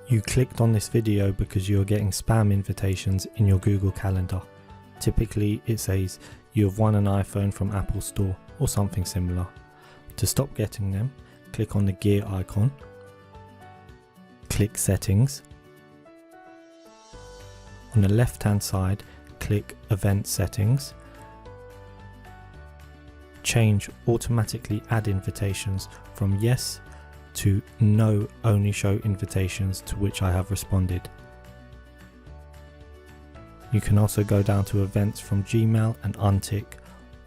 You clicked on this video because you are getting spam invitations in your Google Calendar. Typically it says you have won an iPhone from Apple Store or something similar. To stop getting them, click on the gear icon, click Settings. On the left hand side, click Event Settings. Change Automatically Add Invitations from Yes to No, Only Show Invitations, to which I have responded. You can also go down to Events from Gmail and untick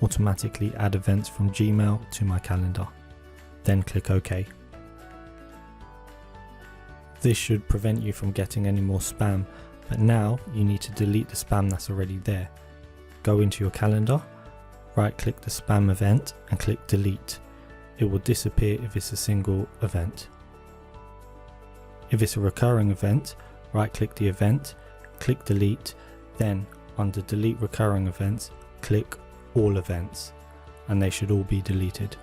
Automatically Add Events from Gmail to my calendar. Then click OK. This should prevent you from getting any more spam, but now you need to delete the spam that's already there. Go into your calendar, right click the spam event and click Delete. It will disappear if it's a single event. If it's a recurring event, right click the event, click Delete, then under Delete Recurring Events, click All Events, and they should all be deleted.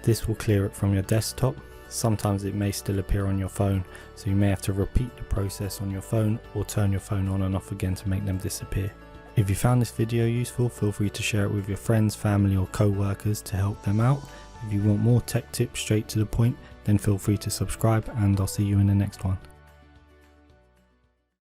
This will clear it from your desktop. Sometimes it may still appear on your phone, so you may have to repeat the process on your phone or turn your phone on and off again to make them disappear. If you found this video useful, feel free to share it with your friends, family or co-workers to help them out. If you want more tech tips straight to the point, then feel free to subscribe, and I'll see you in the next one.